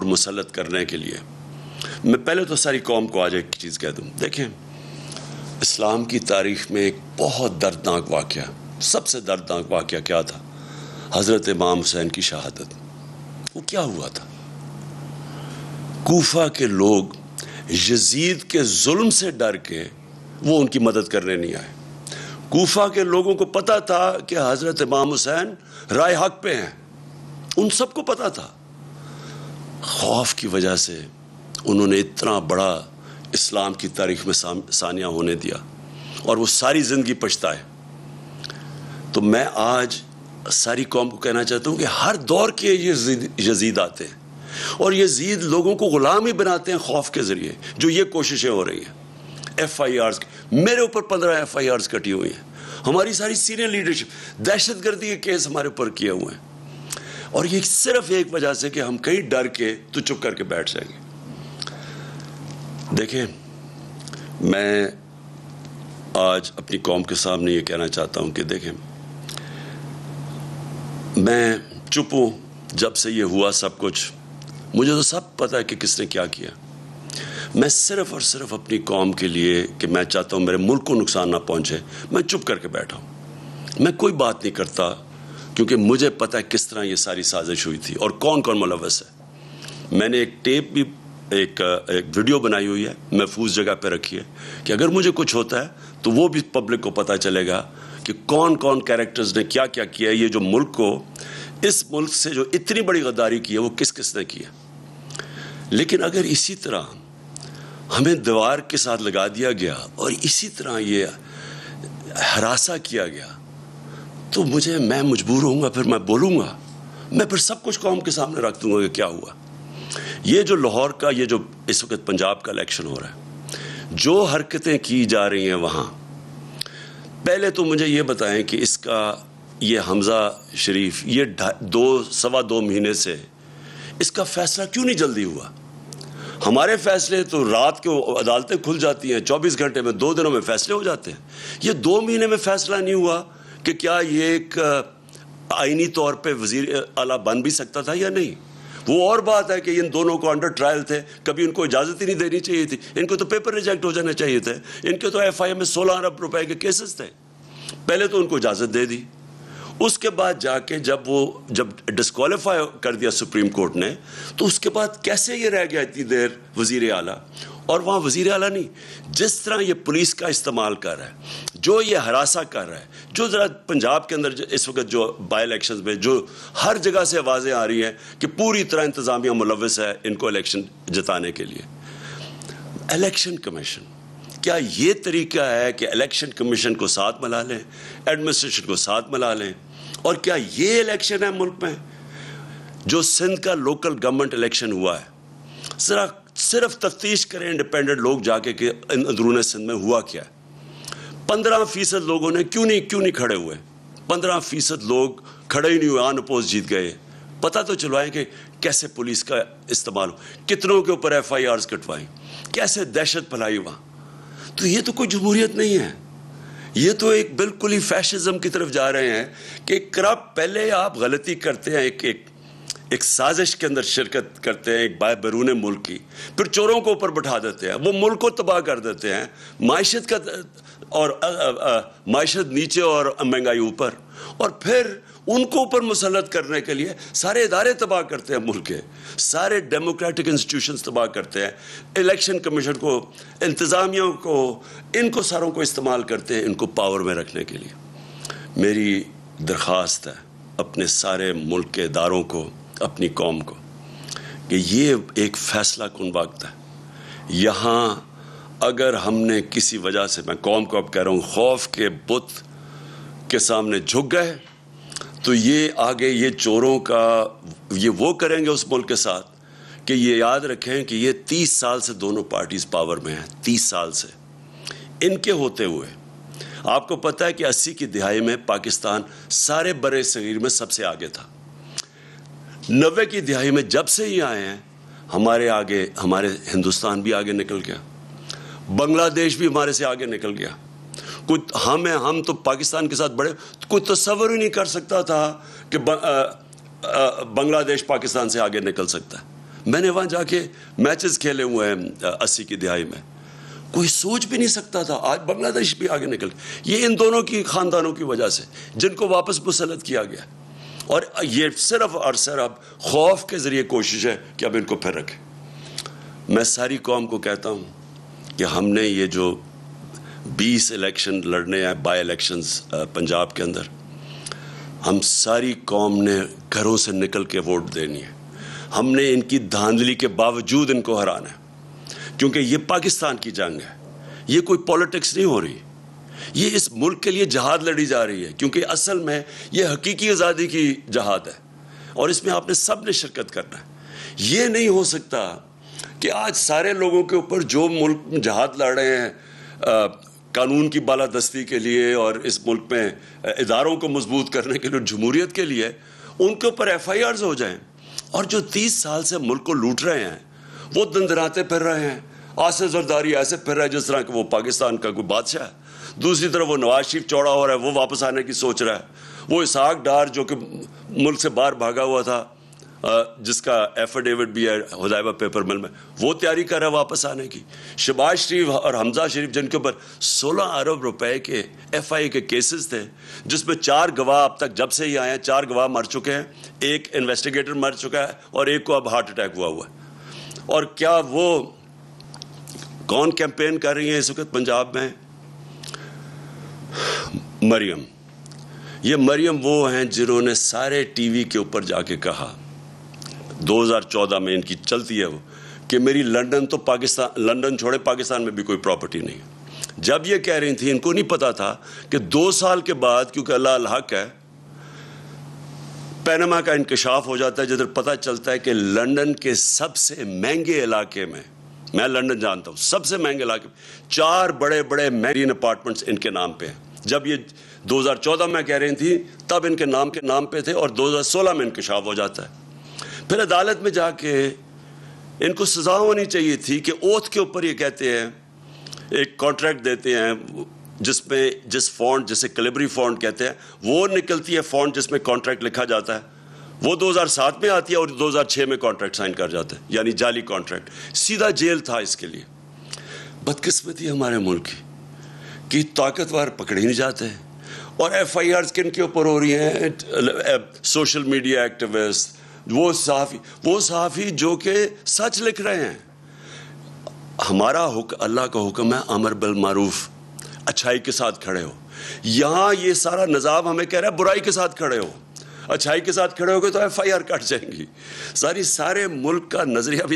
مسلط کرنے کے لیے. میں پہلے تو ساری قوم کو آج ایک چیز کہہ دوں. دیکھیں, اسلام کی تاریخ میں ایک بہت دردناک واقعہ, سب سے دردناک واقعہ کیا تھا؟ حضرت امام حسین کی شہادت. وہ کیا ہوا تھا؟ کوفہ کے لوگ یزید کے ظلم سے ڈر کے وہ ان کی مدد کرنے نہیں آئے. کوفہ کے لوگوں کو پتا تھا کہ حضرت امام حسین رائے حق پہ ہیں, ان سب کو پتا تھا. خوف کی وجہ سے انہوں نے اتنا بڑا اسلام کی تاریخ میں ثانیہ ہونے دیا, اور وہ ساری زندگی پچھتائے. تو میں آج ساری قوم کو کہنا چاہتا ہوں کہ ہر دور کے یزید آتے ہیں, اور یزید لوگوں کو غلام ہی بناتے ہیں خوف کے ذریعے. جو یہ کوششیں ہو رہی ہیں, FIRs, میرے اوپر 15 FIRs کٹی ہوئی ہیں. ہماری ساری سینئر لیڈرشپ, دہشت گردی کے کیس ہمارے اوپر کیے ہوئے ہیں, اور یہ صرف ایک وجہ سے کہ ہم کہیں ڈر کے تو چپ کر کے بیٹھ جائیں گے. دیکھیں, میں آج اپنی قوم کے سامنے یہ کہنا چاہتا ہوں کہ دیکھیں, میں چپ ہوں جب سے یہ ہوا سب کچھ. مجھے تو سب پتا ہے کہ کس نے کیا کیا. میں صرف اور صرف اپنی قوم کے لیے کہ میں چاہتا ہوں میرے ملک کو نقصان نہ پہنچے, میں چپ کر کے بیٹھا ہوں. میں کوئی بات نہیں کرتا, کیونکہ مجھے پتا ہے کس طرح یہ ساری سازش ہوئی تھی اور کون کون ملوث ہے. میں نے ایک ٹیپ بھی, ایک ویڈیو بنائی ہوئی ہے, محفوظ جگہ پہ رکھی ہے, کہ اگر مجھے کچھ ہوتا ہے تو وہ بھی پبلک کو پتا چلے گا کہ کون کون کیریکٹرز نے کیا کیا کیا ہے. یہ جو ملک کو, اس ملک سے جو اتنی بڑی غداری کی ہے, وہ کس کس نے کی ہے. لیکن اگر اسی طرح ہمیں دیوار کے ساتھ لگا دیا گیا اور اسی طرح یہ ہراساں کیا گیا, تو میں مجبور ہوں گا, پھر میں بولوں گا, میں پھر سب کچھ قوم کے سامنے رکھ دوں گا کہ کیا ہوا. یہ جو لاہور کا, یہ جو اس وقت پنجاب کا الیکشن ہو رہا ہے, جو حرکتیں کی جا رہی ہیں وہاں, پہلے تو مجھے یہ بتائیں کہ اس کا, یہ حمزہ شریف, یہ 2.25 مہینے سے اس کا فیصلہ کیوں نہیں جلدی ہوا؟ ہمارے فیصلے تو رات کو عدالتیں کھل جاتی ہیں, 24 گھنٹے میں, 2 دنوں میں فیصلے ہو جاتے ہیں. یہ 2 مہینے میں فیصلہ نہیں ہوا کہ کیا یہ ایک آئینی طور پہ وزیر اعلیٰ بن بھی سکتا تھا یا نہیں. وہ اور بات ہے کہ ان دونوں کو انڈر ٹرائل تھے, کبھی ان کو اجازت ہی نہیں دینی چاہیے تھی. ان کو تو پیپر ریجیکٹ ہو جانے چاہیے تھے. ان کے تو FIA میں 16 ارب روپے کے کیسز تھے. پہلے تو ان کو اجازت دے دی, اس کے بعد جا کے جب ڈسکوالیفائی کر دیا سپریم کورٹ نے, تو اس کے بعد کیسے یہ رہ گیا اتنی دیر وزیر اعلیٰ. اور وہاں وزیر اعلیٰ نہیں, جس طرح یہ پولیس کا استعمال کر رہا ہے, جو یہ ہراساں کر رہا ہے, جو ذرا پنجاب کے اندر اس وقت جو بائی الیکشنز میں جو ہر جگہ سے آوازیں آ رہی ہیں کہ پوری طرح انتظامیہ ملوث ہے ان کو الیکشن جتانے کے لیے. الیکشن کمیشن, کیا یہ طریقہ ہے کہ الیکشن کمیشن کو ساتھ ملا لیں, ایڈمنسٹریشن کو ساتھ ملا لیں؟ اور کیا یہ الیکشن ہے ملک میں؟ جو سندھ کا لوکل گورنمنٹ الیکشن ہوا ہے, ذرا صرف تفتیش کریں انڈیپینڈنٹ لوگ جا کے کہ اندرون سندھ میں ہوا کیا ہے. 15% لوگوں نے کیوں نہیں کھڑے ہوئے؟ 15% لوگ کھڑے ہی نہیں ہوئے, آن اپوز جیت گئے. پتہ تو چلوائیں کہ کیسے پولیس کا استعمال ہو, کتنوں کے اوپر FIRs کٹوائیں, کیسے دہشت پھیلائی وہاں. تو یہ تو کوئی جمہوریت نہیں ہے, یہ تو ایک بالکل ہی فیشزم کی طرف جا رہے ہیں کہ کرپٹ. پہلے آپ غلطی کرتے ہیں, ایک سازش کے اندر شرکت کرتے ہیں ایک بیرون ملک کی, پھر چوروں کو اوپر بٹھا دیتے ہیں, وہ ملک کو تباہ کر دیتے ہیں, معیشت کا اور معیشت نیچے اور مہنگائی اوپر, اور پھر ان کو اوپر مسلط کرنے کے لیے سارے ادارے تباہ کرتے ہیں, ملک کے سارے ڈیموکریٹک انسٹیٹیوشنز تباہ کرتے ہیں, الیکشن کمیشن کو, انتظامیہ کو, ان کو ساروں کو استعمال کرتے ہیں ان کو پاور میں رکھنے کے لیے. میری درخواست ہے اپنے سارے ملک کے اداروں کو, اپنی قوم کو, کہ یہ ایک فیصلہ کن وقت ہے. یہاں اگر ہم نے کسی وجہ سے, میں قوم کو اب کہہ رہا ہوں, خوف کے بت کے سامنے جھک گئے, تو یہ آگے یہ چوروں کا یہ وہ کریں گے اس ملک کے ساتھ کہ یہ یاد رکھیں کہ یہ 30 سال سے دونوں پارٹیز پاور میں ہیں. 30 سال سے ان کے ہوتے ہوئے آپ کو پتہ ہے کہ 80 کی دہائی میں پاکستان سارے برے صغیر میں سب سے آگے تھا. 90 کی دہائی میں جب سے ہی آئے ہیں, ہمارے ہندوستان بھی آگے نکل گیا, بنگلہ دیش بھی ہمارے سے آگے نکل گیا. ہم تو پاکستان کے ساتھ بڑے, کوئی تصور ہی نہیں کر سکتا تھا کہ بنگلہ دیش پاکستان سے آگے نکل سکتا ہے. میں نے وہاں جا کے میچز کھیلے ہوئے ہیں 80 کی دہائی میں. کوئی سوچ بھی نہیں سکتا تھا. آج بنگلہ دیش بھی آگے نکل گیا. یہ ان دونوں کی خاندانوں کی وجہ سے جن کو واپس مسلط کیا گیا. اور یہ صرف اور صرف خوف کے ذریعے کوشش ہے کہ اب ان کو پھر رکھیں. میں ساری قوم کو کہتا ہوں کہ ہم نے یہ جو 20 الیکشن لڑنے ہیں بائی الیکشنز پنجاب کے اندر, ہم ساری قوم نے گھروں سے نکل کے ووٹ دینی ہے. ہم نے ان کی دھاندلی کے باوجود ان کو ہرانا ہے, کیونکہ یہ پاکستان کی جنگ ہے. یہ کوئی پولیٹکس نہیں ہو رہی, یہ اس ملک کے لیے جہاد لڑی جا رہی ہے, کیونکہ اصل میں یہ حقیقی آزادی کی جہاد ہے اور اس میں آپ نے سب نے شرکت کرنا ہے. یہ نہیں ہو سکتا کہ آج سارے لوگوں کے اوپر جو ملک میں جہاد لڑ رہے ہیں قانون کی بالادستی کے لیے اور اس ملک میں اداروں کو مضبوط کرنے کے لیے, جمہوریت کے لیے, ان کے اوپر FIRs ہو جائیں. اور جو 30 سال سے ملک کو لوٹ رہے ہیں وہ دندراتے پھر رہے ہیں. آصف زرداری ایسے پھر رہا ہے جس طرح کہ وہ پاکستان کا کوئی بادشاہ ہے. دوسری طرف وہ نواز شریف چوڑا ہو رہا ہے, وہ واپس آنے کی سوچ رہا ہے. وہ اسحاق ڈار جو کہ ملک سے باہر بھاگا ہوا تھا, جس کا ایفیڈیوٹ بھی ہے حدیبیہ پیپر مل میں, وہ تیاری کر رہا ہے واپس آنے کی. شہباز شریف اور حمزہ شریف جن کے اوپر 16 ارب روپے کے FIA کے کیسز تھے, جس میں 4 گواہ اب تک جب سے ہی آئے ہیں 4 گواہ مر چکے ہیں, ایک انویسٹیگیٹر مر چکا ہے اور ایک کو اب ہارٹ اٹیک ہوا ہے. اور کیا وہ کون کیمپین کر رہی ہیں اس وقت پنجاب میں؟ مریم. یہ مریم وہ ہیں جنہوں نے سارے ٹی وی کے اوپر جا کے کہا 2014 میں, ان کی چلتی ہے وہ, کہ میری لنڈن تو پاکستان, لنڈن چھوڑے پاکستان میں بھی کوئی پراپرٹی نہیں. جب یہ کہہ رہی تھی ان کو نہیں پتا تھا کہ 2 سال کے بعد, کیونکہ اللہ الحق ہے, پینما کا انکشاف ہو جاتا ہے جدھر پتہ چلتا ہے کہ لنڈن کے سب سے مہنگے علاقے میں, میں لنڈن جانتا ہوں, سب سے مہنگے علاقے میں 4 بڑے بڑے مہنگے اپارٹمنٹس ان کے نام پہ ہیں. جب یہ 2014 میں کہہ رہی تھی تب ان کے نام پہ تھے, اور 2016 میں انکشاف ہو جاتا ہے. پھر عدالت میں جا کے ان کو سزا ہونی چاہیے تھی کہ اوتھ کے اوپر یہ کہتے ہیں, ایک کانٹریکٹ دیتے ہیں جس میں جس فونٹ, جسے کلیبری فونٹ کہتے ہیں, وہ نکلتی ہے فونٹ جس میں کانٹریکٹ لکھا جاتا ہے, وہ 2007 میں آتی ہے اور 2006 میں کانٹریکٹ سائن کر جاتے ہیں, یعنی جعلی کانٹریکٹ. سیدھا جیل تھا اس کے لیے. بدقسمتی ہمارے ملک کی طاقتور پکڑے نہیں جاتے, اور FIRs کن کے اوپر ہو رہی ہیں؟ سوشل میڈیا ایکٹیوسٹ, وہ صحافی جو کہ سچ لکھ رہے ہیں. ہمارا اللہ کا حکم ہے امر بالمعروف, اچھائی کے ساتھ کھڑے ہو. یہاں یہ سارا نظام ہمیں کہہ رہا ہے برائی کے ساتھ کھڑے ہو. اچھائی کے ساتھ کھڑے ہو گے تو FIR کٹ جائیں گی. سارے ملک کا نظریہ بھی